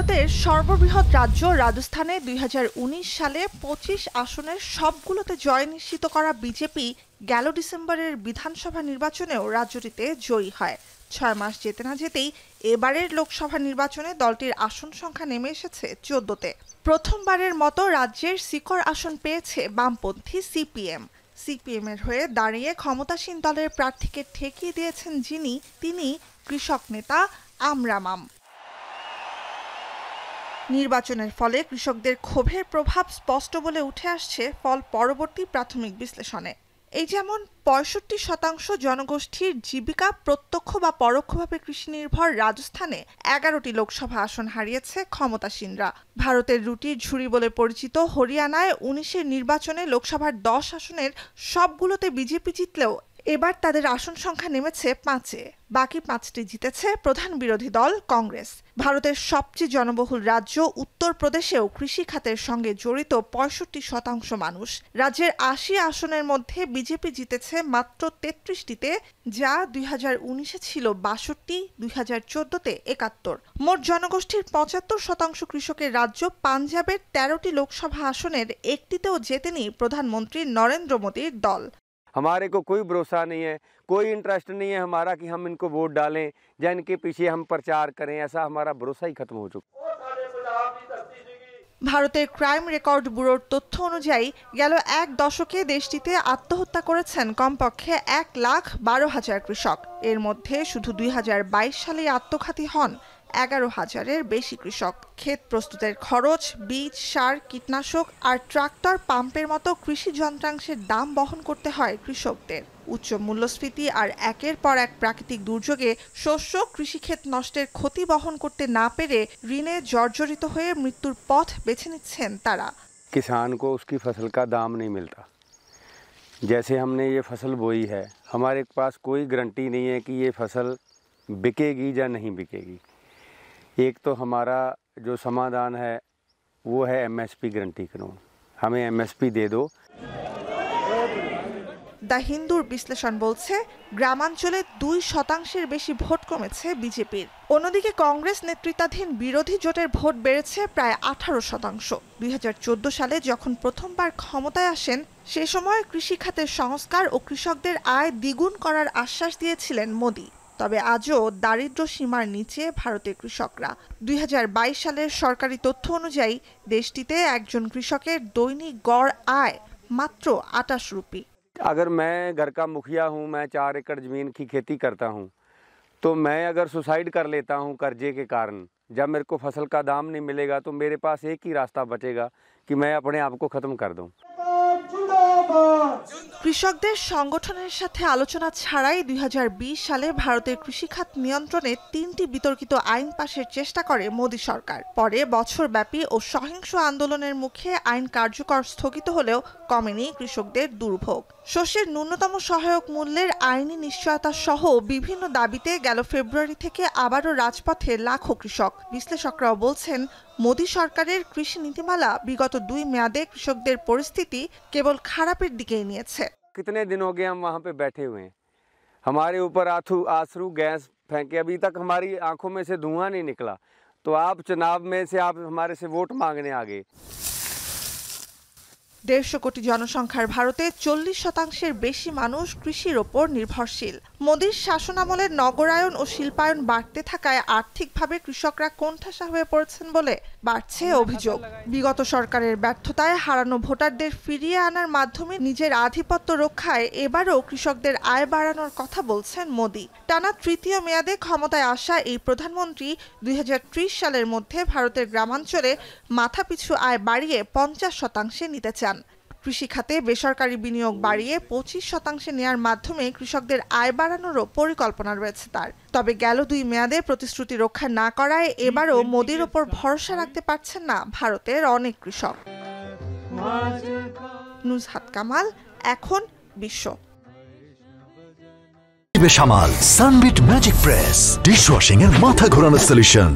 ভারতের সর্ববৃহৎ রাজ্য রাজস্থানে ২০১৯ সালে ২৫ আসনের সবগুলোতে জয় নিশ্চিত করা বিজেপি গেল ডিসেম্বরের বিধানসভা নির্বাচনেও রাজ্যটিতে জয়ী হয়। ৬ মাস যেতে না যেতেই এবারের লোকসভা নির্বাচনে দলটির আসন সংখ্যা নেমে এসেছে ১৪তে। প্রথমবারের মতো রাজ্যের সিকর আসন পেয়েছে বামপন্থী সিপিএম। সিপিএমের হয়ে দাঁড়িয়ে ক্ষমতাসীন দলের প্রার্থীকে ঠেকিয়ে দিয়েছেন তিনি কৃষক নেতা আমরামাম। নির্বাচনের ফলে কৃষকদের ক্ষোভের প্রভাব স্পষ্ট বলে উঠে আসছে ফল পরবর্তী প্রাথমিক বিশ্লেষণে। এই যেমন ৬৫% জনগোষ্ঠীর জীবিকা প্রত্যক্ষ বা পরোক্ষভাবে কৃষি নির্ভর রাজস্থানে ১১টি লোকসভা আসন হারিয়েছে ক্ষমতাসীনরা। ভারতের রুটির ঝুড়ি বলে পরিচিত হরিয়ানায় ১৯-এর নির্বাচনে লোকসভার ১০ আসনের সবগুলোতে বিজেপি জিতলেও এবার তাদের আসন সংখ্যা নেমেছে ৫-এ। বাকি ৫টি জিতেছে প্রধান বিরোধী দল কংগ্রেস। ভারতের সবচেয়ে জনবহুল রাজ্য উত্তরপ্রদেশেও কৃষি খাতের সঙ্গে জড়িত ৬৫% মানুষ। রাজ্যের ৮০ আসনের মধ্যে বিজেপি জিতেছে মাত্র ৩৩টিতে, যা ২০১৯-এ ছিল ৬২, ২০১৪-তে ৭১। মোট জনগোষ্ঠীর ৭৫% কৃষকের রাজ্য পাঞ্জাবের ১৩টি লোকসভা আসনের একটিতেও জেতেনি প্রধানমন্ত্রী নরেন্দ্র মোদীর দল। हमारे को कोई भरोसा नहीं है, कोई इंटरेस्ट नहीं है हमारा कि हम इनको वोट डालें या इनके पीछे हम प्रचार करें। ऐसा हमारा भरोसा ही खत्म हो चुका। ভারতের ক্রাইম রেকর্ড ব্যুরোর তথ্য অনুযায়ী গেল এক দশকে দেশটিতে আত্মহত্যা করেছেন কমপক্ষে ১,১২,০০০ কৃষক। এর মধ্যে শুধু ২০২২ সালে আত্মঘাতী হন ১১,০০০-এর বেশি কৃষক। ক্ষেত প্রস্তুতের খরচ, বীজ, সার, কীটনাশক আর ট্রাক্টর পাম্পের মতো কৃষি যন্ত্রাংশের দাম বহন করতে হয় কৃষকদের। উচ্চ মূল্যস্ফীতি আর একের পর এক প্রাকৃতিক দুর্যোগে শস্য, কৃষিক্ষেত নষ্টের ক্ষতি বহন করতে না পেরে ঋণে জর্জরিত হয়ে মৃত্যুর পথ বেছে নিচ্ছেন তারা। किसान को उसकी फसल का दाम नहीं मिलता। जैसे हमने ये फसल बोई है, हमारे पास कोई गारंटी नहीं है कि ये फसल बिकेगी या नहीं बिकेगी। एक तो हमारा जो समाधान है वो है एमएसपी गारंटी कानून। हमें एमएसपी दे दो। দ্য হিন্দুর বিশ্লেষণ বলছে, গ্রামাঞ্চলে ২% বেশি ভোট কমেছে বিজেপির। অন্যদিকে কংগ্রেস নেতৃত্বাধীন বিরোধী জোটের ভোট বেড়েছে প্রায় ১৮%। ২০১৪ সালে যখন প্রথমবার ক্ষমতায় আসেন সে সময় কৃষি খাতের সংস্কার ও কৃষকদের আয় দ্বিগুণ করার আশ্বাস দিয়েছিলেন মোদি। তবে আজও দারিদ্র্য সীমার নিচে ভারতের কৃষকরা। ২০২২ সালের সরকারি তথ্য অনুযায়ী দেশটিতে একজন কৃষকের দৈনিক গড় আয় মাত্র ২৮ রুপি। अगर मैं घर का मुखिया हूँ, मैं 4 एकड़ ज़मीन की खेती करता हूँ, तो मैं अगर सुसाइड कर लेता हूँ कर्जे के कारण, जब मेरे को फसल का दाम नहीं मिलेगा तो मेरे पास एक ही रास्ता बचेगा कि मैं अपने आप को ख़त्म कर दूँ। কৃষকদের সংগঠনের সাথে আলোচনা ছাড়াই ২০২০ সালে ভারতের কৃষিখাত নিয়ন্ত্রণে ৩টি বিতর্কিত আইন পাশের চেষ্টা করে মোদী সরকার। পরে বছরব্যাপী ও সহিংস আন্দোলনের মুখে আইন কার্যকর স্থগিত হলেও কমেনি কৃষকদের দুর্ভোগ। শস্যের ন্যূনতম সহায়ক মূল্যের আইনি নিশ্চয়তা সহ বিভিন্ন দাবিতে গেল ফেব্রুয়ারি থেকে আবারও রাজপথে লাখো কৃষক। বিশ্লেষকরাও বলছেন, মোদী সরকারের কৃষি নীতিমালা বিগত ২ মেয়াদে কৃষকদের পরিস্থিতি কেবল খারাপের দিকেই নিয়েছে। कितने दिन हो गए हम वहाँ पे बैठे हुए हैं, हमारे ऊपर आंसू गैस फेंके, अभी तक हमारी आंखों में से धुआं नहीं निकला। तो आप चुनाव में से आप हमारे से वोट मांगने आ गए। ১৫০ কোটি জনসংখ্যার ভারতে ৪০% বেশি মানুষ কৃষির ওপর নির্ভরশীল। মোদীর শাসনামলের নগরায়ন ও শিল্পায়ন বাড়তে থাকায় আর্থিকভাবে কৃষকরা কোণঠাসা হয়ে পড়েছেন বলে বাড়ছে অভিযোগ। বিগত সরকারের ব্যর্থতায় হারানো ভোটারদের ফিরিয়ে আনার মাধ্যমে নিজের আধিপত্য রক্ষায় এবারও কৃষকদের আয় বাড়ানোর কথা বলছেন মোদী। টানা তৃতীয় মেয়াদে ক্ষমতায় আসা এই প্রধানমন্ত্রী ২০৩০ সালের মধ্যে ভারতের গ্রামাঞ্চলে মাথাপিছু আয় বাড়িয়ে ৫০% নিতে চান। কৃষি খাতে বেসরকারি বিনিয়োগ বাড়িয়ে ২৫% নেয়ার মাধ্যমে কৃষকদের আয় বাড়ানোরও পরিকল্পনা রয়েছে তার। তবে গেল ২ মেয়াদে প্রতিশ্রুতি রক্ষা না করায় এবারও মোদির ওপর ভরসা রাখতে পারছেন না ভারতের অনেক কৃষক। নুজহাত কামাল, এখন বিশ্ব। সামাল সানবিট ম্যাজিক প্রেস ডিশওয়াশিং এর মাথা ঘোরানো সলিউশন।